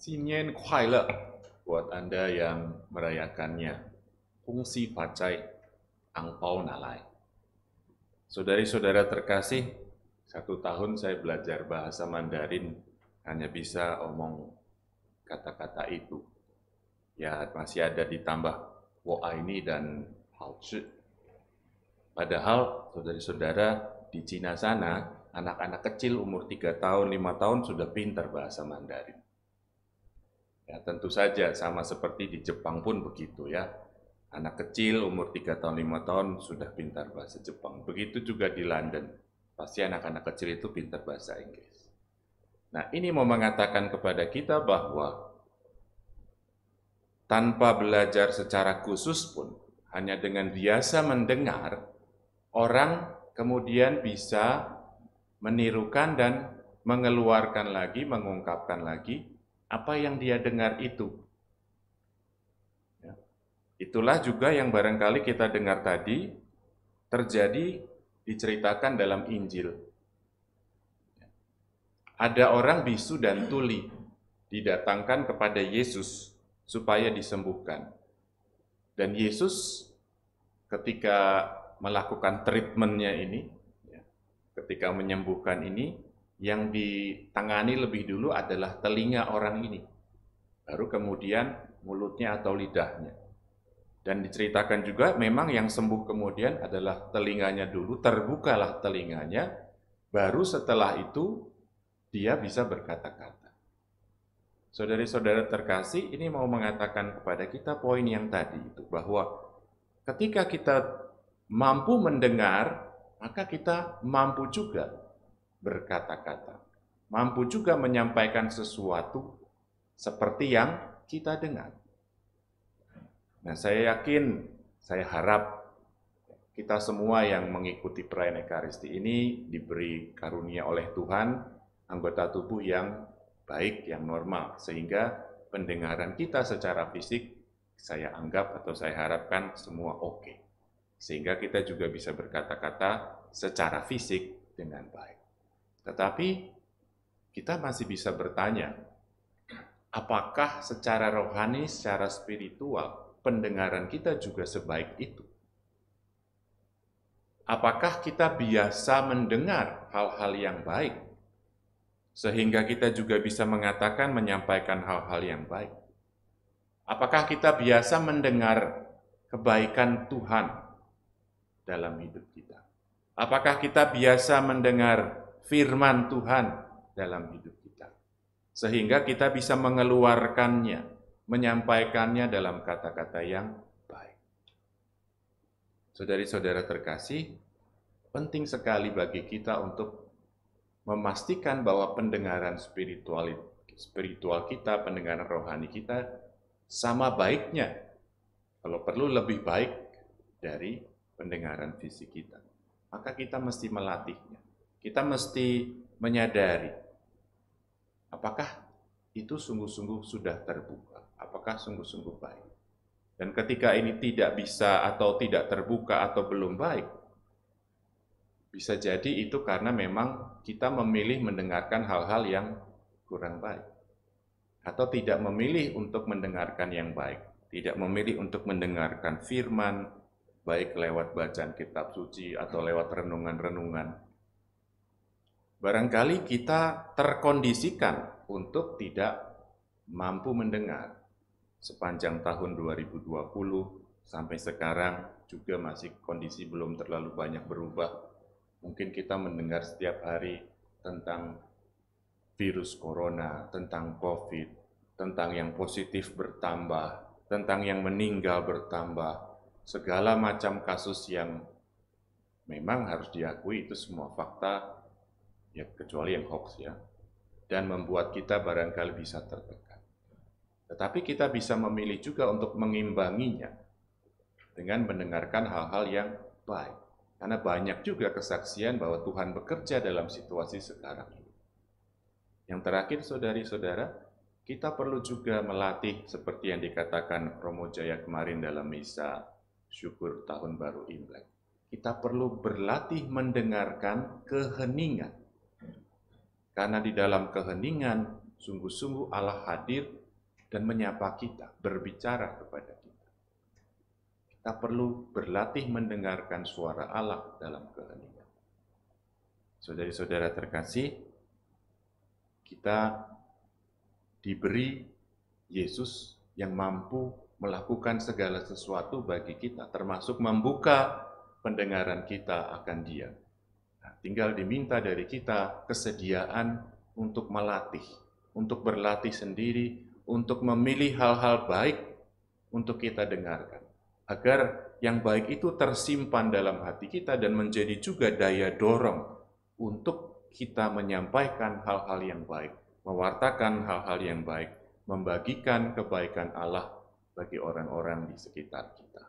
Xinyan Kuai buat Anda yang merayakannya. Fungsi Facai Angpau Nalai. Saudari-saudara terkasih, 1 tahun saya belajar bahasa Mandarin, hanya bisa omong kata-kata itu. Ya, masih ada ditambah wo ini dan hao zhi. Padahal, saudari-saudara, di Cina sana, anak-anak kecil umur 3 tahun, 5 tahun sudah pintar bahasa Mandarin. Ya, tentu saja sama seperti di Jepang pun begitu ya. Anak kecil umur 3 tahun, 5 tahun sudah pintar bahasa Jepang. Begitu juga di London. Pasti anak-anak kecil itu pintar bahasa Inggris. Nah, ini mau mengatakan kepada kita bahwa tanpa belajar secara khusus pun, hanya dengan biasa mendengar, orang kemudian bisa menirukan dan mengeluarkan lagi, mengungkapkan lagi apa yang dia dengar itu. Ya. Itulah juga yang barangkali kita dengar tadi terjadi diceritakan dalam Injil. Ada orang bisu dan tuli didatangkan kepada Yesus supaya disembuhkan. Dan Yesus ketika melakukan treatmentnya ini, ketika menyembuhkan ini, yang ditangani lebih dulu adalah telinga orang ini. Baru kemudian mulutnya atau lidahnya. Dan diceritakan juga memang yang sembuh kemudian adalah telinganya dulu, terbukalah telinganya, baru setelah itu dia bisa berkata-kata. Saudari-saudara terkasih, ini mau mengatakan kepada kita poin yang tadi itu, bahwa ketika kita mampu mendengar, maka kita mampu juga berkata-kata. Mampu juga menyampaikan sesuatu seperti yang kita dengar. Nah, saya yakin, saya harap kita semua yang mengikuti perayaan Ekaristi ini diberi karunia oleh Tuhan, anggota tubuh yang baik, yang normal, sehingga pendengaran kita secara fisik saya anggap atau saya harapkan semua oke. Sehingga kita juga bisa berkata-kata secara fisik dengan baik. Tetapi kita masih bisa bertanya, apakah secara rohani, secara spiritual, pendengaran kita juga sebaik itu? Apakah kita biasa mendengar hal-hal yang baik, sehingga kita juga bisa mengatakan, menyampaikan hal-hal yang baik? Apakah kita biasa mendengar kebaikan Tuhan dalam hidup kita? Apakah kita biasa mendengar firman Tuhan dalam hidup kita? Sehingga kita bisa mengeluarkannya, menyampaikannya dalam kata-kata yang baik. Saudari-saudara terkasih, penting sekali bagi kita untuk memastikan bahwa pendengaran spiritual kita, pendengaran rohani kita sama baiknya, kalau perlu lebih baik dari pendengaran fisik kita. Maka kita mesti melatihnya. Kita mesti menyadari apakah itu sungguh-sungguh sudah terbuka, apakah sungguh-sungguh baik. Dan ketika ini tidak bisa atau tidak terbuka atau belum baik, bisa jadi itu karena memang kita memilih mendengarkan hal-hal yang kurang baik. Atau tidak memilih untuk mendengarkan yang baik. Tidak memilih untuk mendengarkan firman, baik lewat bacaan kitab suci atau lewat renungan-renungan. Barangkali kita terkondisikan untuk tidak mampu mendengar. Sepanjang tahun 2020 sampai sekarang juga masih kondisi belum terlalu banyak berubah. Mungkin kita mendengar setiap hari tentang virus corona, tentang COVID, tentang yang positif bertambah, tentang yang meninggal bertambah, segala macam kasus yang memang harus diakui itu semua fakta, ya kecuali yang hoax ya, dan membuat kita barangkali bisa tertekan. Tetapi kita bisa memilih juga untuk mengimbanginya dengan mendengarkan hal-hal yang baik. Karena banyak juga kesaksian bahwa Tuhan bekerja dalam situasi sekarang ini. Yang terakhir, saudari-saudara, kita perlu juga melatih seperti yang dikatakan Romo Jaya kemarin dalam misa syukur tahun baru Imlek. Kita perlu berlatih mendengarkan keheningan. Karena di dalam keheningan sungguh-sungguh Allah hadir dan menyapa kita, berbicara kepada kita. Kita perlu berlatih mendengarkan suara Allah dalam keheningan. Saudari-saudara terkasih, kita diberi Yesus yang mampu melakukan segala sesuatu bagi kita, termasuk membuka pendengaran kita akan Dia. Nah, tinggal diminta dari kita kesediaan untuk melatih, untuk berlatih sendiri, untuk memilih hal-hal baik untuk kita dengarkan. Agar yang baik itu tersimpan dalam hati kita dan menjadi juga daya dorong untuk kita menyampaikan hal-hal yang baik, mewartakan hal-hal yang baik, membagikan kebaikan Allah bagi orang-orang di sekitar kita.